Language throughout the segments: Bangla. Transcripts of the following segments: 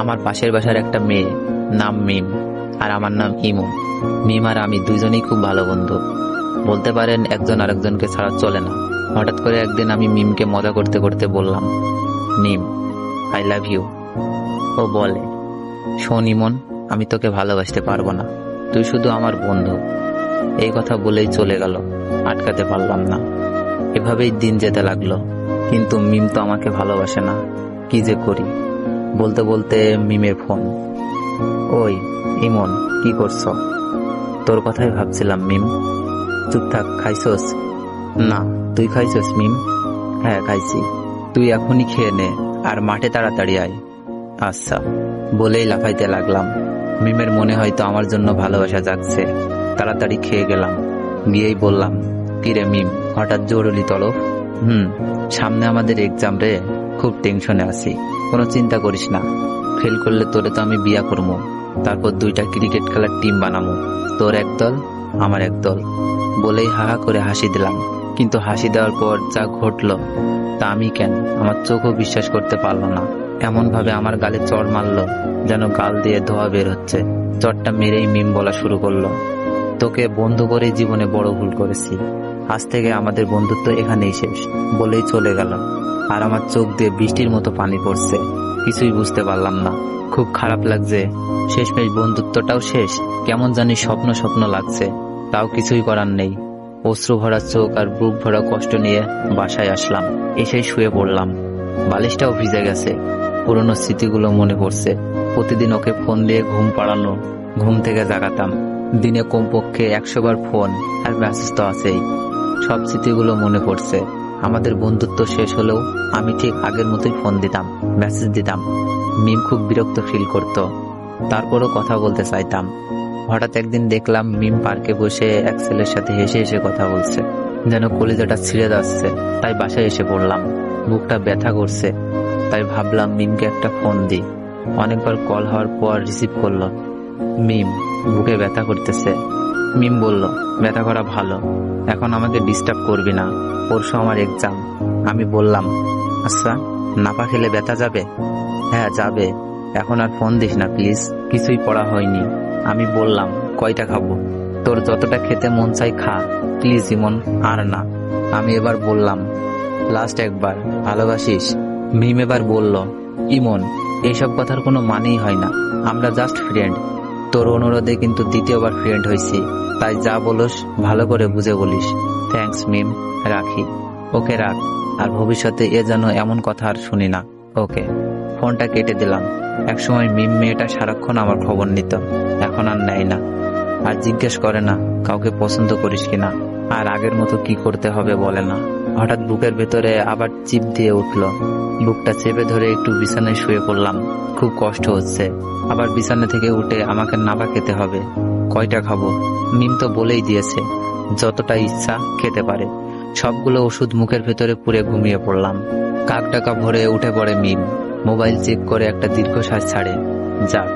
আমার পাশের বাসার একটা মেয়ে, নাম মিম, আর আমার নাম ইমন। মিম আর আমি দুজনেই খুব ভালো বন্ধু, বলতে পারেন একজন আরেকজনকে ছাড়া চলে না। হঠাৎ করে একদিন আমি মিমকে মজা করতে করতে বললাম, মিম, আই লাভ ইউ। ও বলে, শোন ইমন, আমি তোকে ভালোবাসতে পারবো না, তুই শুধু আমার বন্ধু। এই কথা বলেই চলে গেল, আটকাতে পারলাম না। এভাবেই দিন যেতে লাগলো, কিন্তু মিম তো আমাকে ভালোবাসে না, কি যে করি। বলতে বলতে মিমের ফোন। ওই ইমন, কি করছো? তোর কথাই ভাবছিলাম মিম। চুপ থাক, খাইছস? না, তুই খাইছস মিম? হ্যাঁ খাইছি। তুই এখনই খেয়ে নে, আর মাঠে তাড়াতাড়ি আয়। আচ্ছা, বলেই লাফাইতে লাগলাম। মিমের মনে হয়তো আমার জন্য ভালোবাসা জাগছে। তাড়াতাড়ি খেয়ে গেলাম, গিয়েই বললাম, কিরে মিম, হঠাৎ জরুরি তলব? সামনে আমাদের এক্সাম রে, খুব টেনশনে আছি। কোনো চিন্তা করিস না, ফেল করলে তোরে তো আমি বিয়া করবো, তারপর 2টা ক্রিকেট খেলার টিম বানাবো, তোর এক দল আমার এক দল। বলেই হাহা করে হাসি দিলাম। কিন্তু হাসি দেওয়ার পর যা ঘটল তা আমি কেন, আমার চোখও বিশ্বাস করতে পারলো না। এমন ভাবে আমার গালে চড় মারলো যেন গাল দিয়ে ধোয়া বের হচ্ছে। চড়টা মেরেই মিম বলা শুরু করলো, তোকে বন্ধু করে জীবনে বড় ভুল করেছি, আজ থেকে আমাদের বন্ধুত্ব এখানেই শেষ। বলেই চলে গেল। আর আমার চোখ দিয়ে বৃষ্টির মতো পানি পড়ছে, কিছুই বুঝতে পারলাম না। খুব খারাপ লাগছে, শেষমেশ বন্ধুত্বটাও শেষ। কেমন জানি স্বপ্ন স্বপ্ন লাগছে, তাও কিছুই করার নেই। অশ্রু ভরা চোখ আর বুক ভরা কষ্ট নিয়ে বাসায় আসলাম। এসেই শুয়ে পড়লাম, বালিশটাও ভিজে গেছে। পুরনো স্মৃতিগুলো মনে পড়ছে। প্রতিদিন ওকে ফোন দিয়ে ঘুম পাড়ানো, ঘুম থেকে জাগাতাম। দিনে কমপক্ষে 100 বার ফোন আর মেসেজ তো আছেই। সব স্মৃতিগুলো মনে পড়ছে। আমাদের বন্ধুত্ব শেষ হলেও আমি ঠিক আগের মতোই ফোন দিতাম, মেসেজ দিতাম। মিম খুব বিরক্ত ফিল করত, তারপরও কথা বলতে চাইতাম। হঠাৎ একদিন দেখলাম মিম পার্কে বসে এক ছেলের সাথে হেসে হেসে কথা বলছে, যেন কলিজাটা ছিঁড়ে যাচ্ছে। তাই বাসায় এসে পড়লাম, বুকটা ব্যথা করছে। তাই ভাবলাম মিমকে একটা ফোন দিই। অনেকবার কল হওয়ার পর রিসিভ করলো। মিম, বুকে ব্যথা করতেছে। মিম বলল, ব্যথা করা ভালো, এখন আমাকে ডিস্টার্ব করবি না, পরশু আমার এক্সাম। আমি বললাম, আচ্ছা, নাপা খেলে ব্যথা যাবে? হ্যাঁ যাবে, এখন আর ফোন দিস না প্লিজ, কিছুই পড়া হয়নি। আমি বললাম, কয়টা খাবো? তোর যতটা খেতে মন চাই খা, প্লিজ ইমন, আর না। আমি এবার বললাম, লাস্ট একবার, ভালোবাসিস? মিম এবার বলল, ইমন, এইসব কথার কোনো মানেই হয় না, আমরা জাস্ট ফ্রেন্ড। তোর অনুরোধে কিন্তু দ্বিতীয়বার ফ্রেন্ড হয়েছি, তাই যা বলস ভালো করে বুঝে বলিস। থ্যাঙ্কস মিম, রাখি। ওকে রাখ, আর ভবিষ্যতে এ যেন এমন কথা আর শুনি না। ওকে। ফোনটা কেটে দিলাম। একসময় মিম মেয়েটা সারাক্ষণ আমার খবর নিত, এখন আর নেয় না। আর জিজ্ঞেস করে না কাউকে পছন্দ করিস কিনা, আর আগের মতো কি করতে হবে বলে না। হঠাৎ বুকের ভেতরে আবার চিপ দিয়ে উঠল। বুকটা চেপে ধরে একটু বিছানায় শুয়ে পড়লাম। খুব কষ্ট হচ্ছে। আবার বিছানা থেকে উঠে আমাকে নাবা খেতে হবে। কয়টা খাবো? মিম তো বলেই দিয়েছে যতটা ইচ্ছা খেতে পারে। সবগুলো ওষুধ মুখের ভেতরে পুরে ঘুমিয়ে পড়লাম। কাক ডাকা ভরে উঠে পড়ে মিম। মোবাইল চেক করে একটা দীর্ঘশ্বাস ছাড়ে। যাক,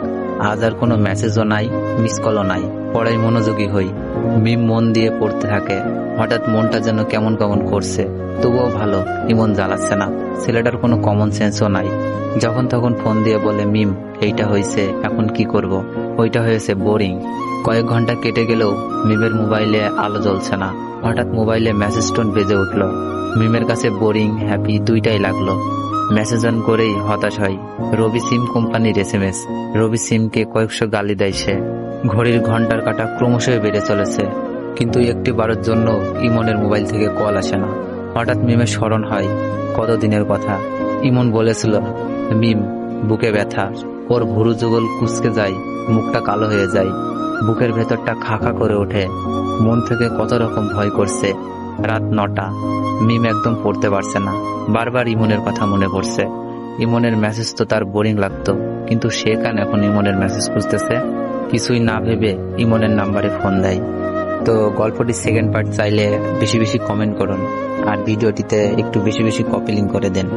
আজ আর কোনো মেসেজও নাই, মিস কলও নাই। পড়ায় মনোযোগী হই। মিম মন দিয়ে পড়তে থাকে। হঠাৎ মনটা যেন কেমন কেমন করছে। তবুও ভালো, ইমন জ্বালাচ্ছে না। ছেলেটার কোনো কমন সেন্সও নাই। যখন তখন ফোন দিয়ে বলে, মিম, এইটা হয়েছে, এখন কি করব? ওইটা হয়েছে, বোরিং। কয়েক ঘন্টা কেটে গেলেও মিমের মোবাইলে আলো জ্বলছে না। হঠাৎ মোবাইলে মেসেজ টোন বেজে উঠল। মিমের কাছে বোরিং হ্যাপি দুইটাই লাগলো। মেসেজ অন করেই হতাশ হয়। রবি সিম কোম্পানির SMS। রবি সিমকে কয়েকশো গালি দেয় সে। ঘড়ির ঘন্টার কাঁটা ক্রমশই বেড়ে চলেছে, কিন্তু একটি বারের জন্য ইমনের মোবাইল থেকে কল আসে না। হঠাৎ মিমের স্মরণ হয় কতদিনের কথা। ইমন বলেছিল, মিম, বুকে ব্যথা। ওর ভুরু যুগল কুঁচকে যায়, মুখটা কালো হয়ে যায়, বুকের ভেতরটা খা খা করে ওঠে। মন থেকে কত রকম ভয় করছে। রাত 9টা। মিম একদম পড়তে পারছে না। বারবার ইমনের কথা মনে পড়ছে। ইমনের মেসেজ তো তার বোরিং লাগতো, কিন্তু সে কেন এখন ইমনের মেসেজ খুঁজতেছে? কিছুই না ভেবে ইমনের নাম্বারে ফোন দেয়। তো গল্পটির সেকেন্ড পার্ট চাইলে বেশি বেশি কমেন্ট করুন, আর ভিডিওটিতে একটু বেশি বেশি কপি লিঙ্ক করে দেন।